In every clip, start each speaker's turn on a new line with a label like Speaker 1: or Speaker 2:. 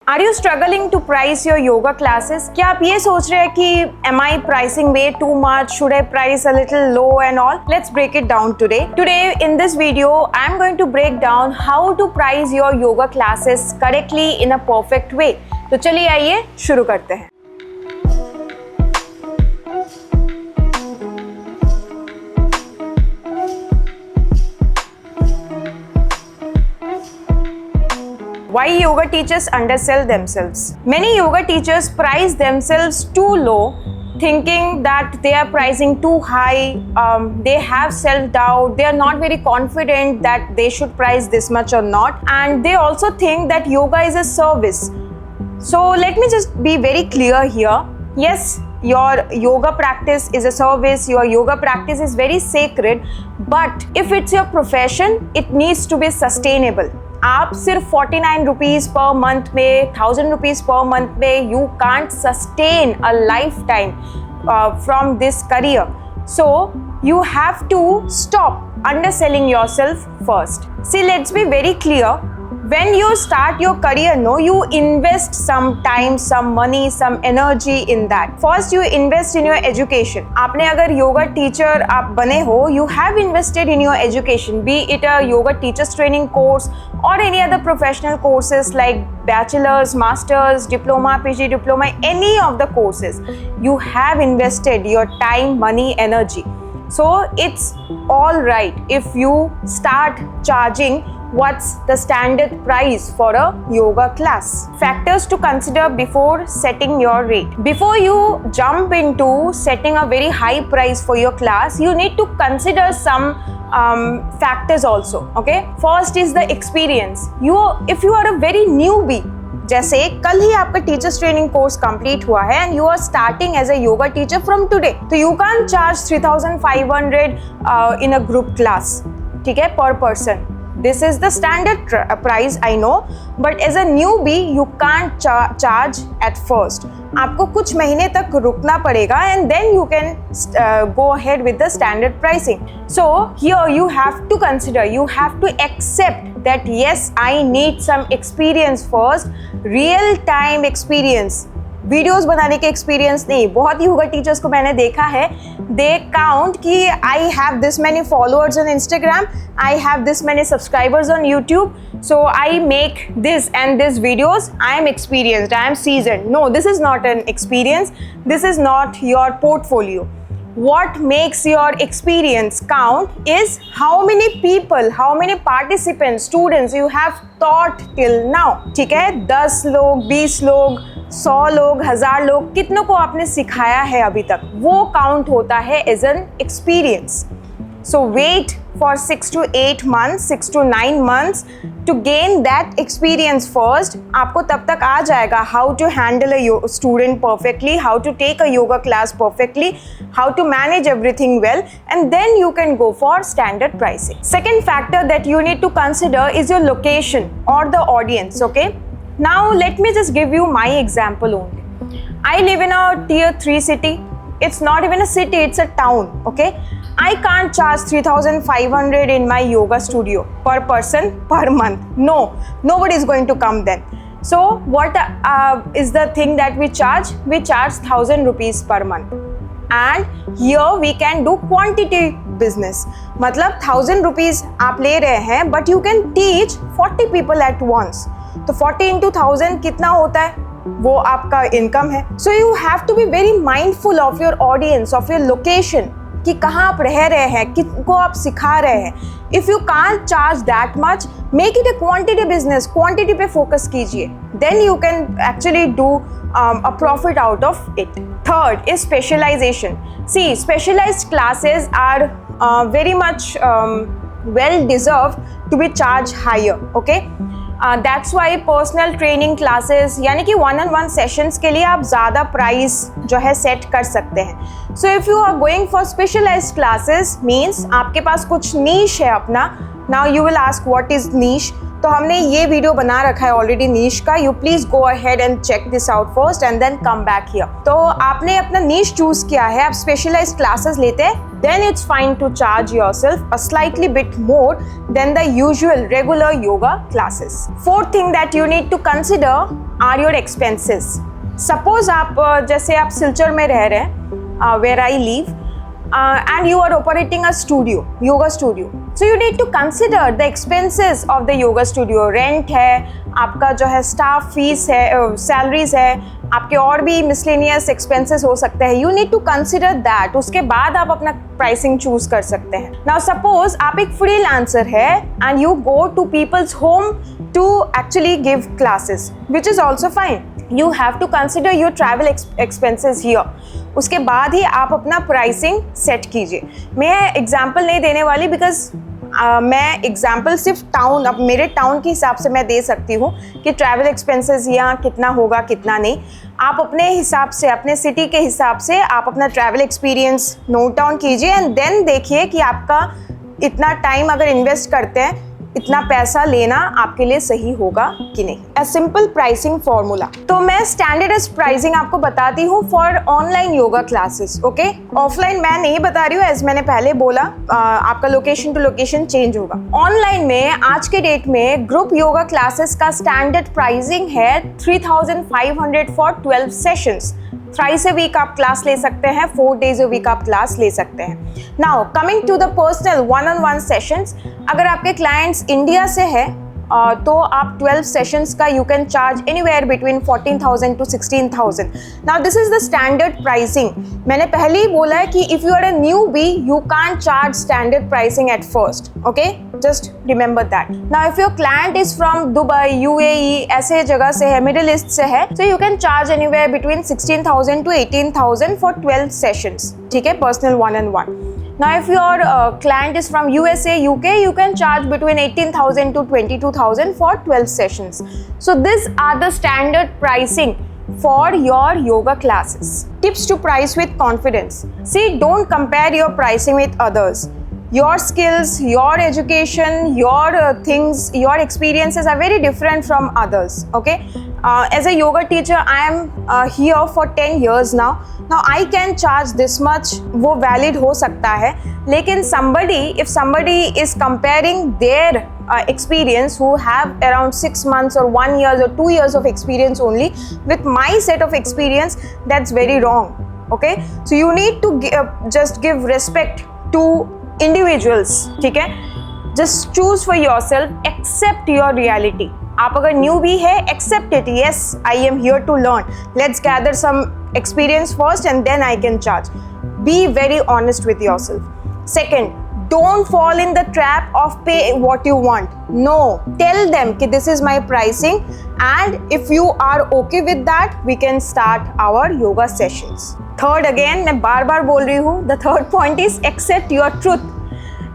Speaker 1: Are you struggling to price your yoga classes? क्या आप ये सोच रहे हैं कि am I pricing way too much? Should I price a little low and all? Let's break it down today. Today in this video, I'm going to break down how to price your yoga classes correctly in a perfect way. तो चलिए आइए शुरू करते हैं. Why yoga teachers undersell themselves? Many yoga teachers price themselves too low, thinking that they are pricing too high. They have self-doubt. They are not very confident that they should price this much or not. And they also think that yoga is a service. So let me just be very clear here. Yes, your yoga practice is a service. Your yoga practice is very sacred. But if it's your profession, it needs to be sustainable. आप सिर्फ 49 rupees per month में 1000 rupees per month में you can't sustain a life time from this career. So you have to stop underselling yourself first. See, let's be very clear. When you start your career, you invest some time, some money, some energy in that. First, you invest in your education. आपने अगर yoga teacher आप बने हो, you have invested in your education, be it a yoga teachers training course or any other professional courses like bachelor's, master's, diploma, PG diploma, any of the courses. You have invested your time, money, energy. So it's all right if you start charging what's the standard price for a yoga class. Factors to consider before setting your rate. Before you jump into setting a very high price for your class, you need to consider some factors also. Okay, first is the experience. If you are a very newbie, जैसे कल ही आपका teachers training course complete हुआ है and you are starting as a yoga teacher from today, तो you can charge 3500 in a group class, ठीक है, per person. This is the standard price, I know, but as a newbie you can't charge at first. आपको कुछ महीने तक रुकना पड़ेगा and then you can go ahead with the standard pricing. So here you have to consider, you have to accept that yes, I need some experience first, real time experience. Videos बनाने के experience नहीं. बहुत yoga teachers को मैंने देखा है, they count कि I have this many followers on Instagram, I have this many subscribers on YouTube, so I make this and this videos, I am experienced, I am seasoned. No, this is not an experience, this is not your portfolio. What makes your experience count is how many people, how many participants, students you have taught till now. ठीक है, 10 लोग, 20 लोग, 100 लोग, 1000 लोग, कितनों को आपने सिखाया है अभी तक, वो काउंट होता है as an experience. So wait for 6 to 8 months, 6 to 9 months to gain that experience first. आपको तब तक आ जाएगा how to handle a student perfectly, how to take a yoga class perfectly, how to manage everything well, and then you can go for standard pricing. Second factor that you need to consider is your location or the audience, okay? Now let me just give you my example only. I live in a tier 3 city. It's not even a city, it's a town, okay? I can't charge 3500 in my yoga studio per person per month. No, nobody is going to come then. So what is the thing that we charge? We charge 1000 rupees per month. And here we can do quantity business. मतलब 1000 rupees आप ले रहे हैं, but you can teach 40 people at once. तो 40 into 1000 कितना होता है? वो आपका इनकम है. So you have to be very mindful of your audience, of your location, कि कहाँ आप रह रहे हैं, किनको आप सिखा रहे हैं. If you can't charge that much, make it a quantity business, quantity पे फोकस कीजिए, then you can actually do a profit out of it. Third is specialization. See, specialized classes are very much well deserved to be charged higher, okay? That's why personal training classes यानी कि one-on-one sessions के लिए आप ज़्यादा price जो है set कर सकते हैं. So if you are going for specialized classes means आपके पास कुछ niche है अपना. Now you will ask what is niche? तो हमने ये वीडियो बना रखा है ऑलरेडी नीश का. You please go ahead and check this out first and then come back here. तो आपने अपना नीश चूज किया है, आप स्पेशलाइज्ड क्लासेस लेते हैं, then it's fine to charge yourself a slightly bit more than the usual regular yoga classes. Fourth thing that you need to consider are your expenses. Suppose आप जैसे आप सिलचर में रह रहे हैं, where I live, and you are operating a studio, yoga studio. So you need to consider the expenses of the yoga studio. Rent है, आपका जो है staff fees है, salaries है, आपके और भी miscellaneous expenses हो सकते हैं. You need to consider that. उसके बाद आप अपना pricing choose कर सकते हैं. Now suppose आप एक freelancer है and you go to people's home to actually give classes, which is also fine. You have to consider your travel expenses here. उसके बाद ही आप अपना प्राइसिंग सेट कीजिए. मैं एग्जाम्पल नहीं देने वाली बिकॉज मैं एग्जाम्पल सिर्फ टाउन, अब मेरे टाउन के हिसाब से मैं दे सकती हूँ कि ट्रैवल एक्सपेंसेस यहाँ कितना होगा कितना नहीं. आप अपने हिसाब से, अपने सिटी के हिसाब से आप अपना ट्रैवल एक्सपीरियंस नोट डाउन कीजिए एंड देन देखिए कि आपका इतना टाइम अगर इन्वेस्ट करते हैं, इतना पैसा लेना आपके लिए सही होगा कि नहीं. A simple pricing formula. तो मैं स्टैंडर्डाइज्ड प्राइसिंग आपको बताती हूँ for online yoga classes. Okay, offline मैं नहीं बता रही हूँ, एज मैंने पहले बोला आपका लोकेशन टू लोकेशन चेंज होगा. ऑनलाइन में आज के डेट में ग्रुप योगा क्लासेस का स्टैंडर्ड प्राइसिंग है 3500 for 12 sessions. Thrice a week आप क्लास ले सकते हैं, 4 days अ वीक आप क्लास ले सकते हैं. Now coming to the personal 1-on-1 sessions, अगर आपके क्लाइंट्स इंडिया से है तो आप 12 सेशंस का you can charge anywhere between 14,000 to 16,000. Now this is the standard pricing. मैंने पहले ही बोला है कि if you are a newbie you can't charge standard pricing at first. Okay, just remember that. Now if your client is from Dubai, UAE, ऐसे जगह से है, मिडिल ईस्ट से है, so you can charge anywhere between 16,000 to 18,000 for 12 sessions. ठीक है, personal 1-on-1. Now if your client is from USA, UK, you can charge between 18,000 to 22,000 for 12 sessions. So these are the standard pricing for your yoga classes. Tips to price with confidence. See, don't compare your pricing with others. Your skills, your education, your things, your experiences are very different from others. Okay, as a yoga teacher I am here for 10 years now I can charge this much. वो valid हो सकता है, लेकिन if somebody is comparing their experience who have around 6 months or 1 year or 2 years of experience only with my set of experience, that's very wrong. Okay, so you need to just give respect to individuals. ठीक है, just choose for yourself, accept your reality. आप अगर newbie है, accept it. Yes, I am here to learn. Let's gather some experience first and then I can charge. Be very honest with yourself. Second, don't fall in the trap of pay what you want. No, tell them कि this is my pricing and if you are okay with that, we can start our yoga sessions. Third, again मैं बार बार बोल रही हूँ, the third point is accept your truth.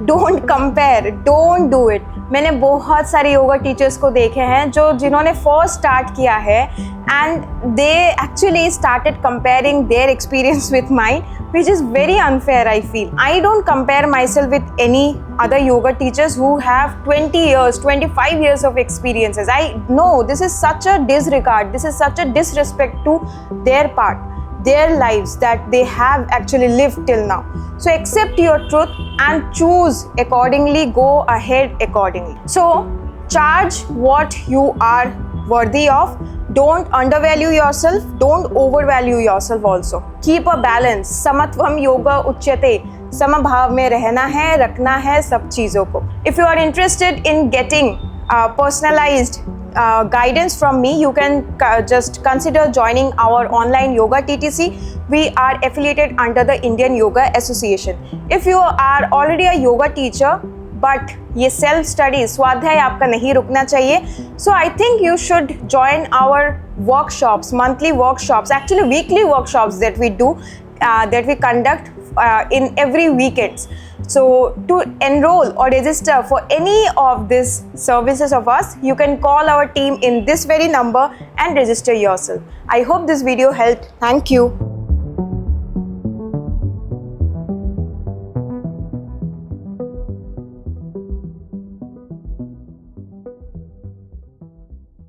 Speaker 1: Don't compare, don't do it. मैंने बहुत सारे yoga teachers को देखे हैं जिन्होंने फर्स्ट स्टार्ट किया है and they actually started comparing their experience with mine, which is very unfair. I feel I don't compare myself with any other yoga teachers who have 20 years, 25 years of experiences. I know this is such a disregard, this is such a disrespect to their part, their lives that they have actually lived till now. So accept your truth and choose accordingly, go ahead accordingly. So charge what you are worthy of. Don't undervalue yourself, don't overvalue yourself also. Keep a balance. समत्वम योगा उच्यते. समभाव में रहना है, रखना है सब चीज़ों को. If you are interested in getting personalized guidance from me, you can just consider joining our online yoga TTC. We are affiliated under the Indian Yoga Association. If you are already a yoga teacher but ये self study स्वाध्याय आपका नहीं रुकना चाहिए, so I think you should join our workshops, monthly workshops, actually weekly workshops that we do, that we conduct in every weekends. So to enroll or register for any of these services of us, you can call our team in this very number and register yourself. I hope this video helped. Thank you.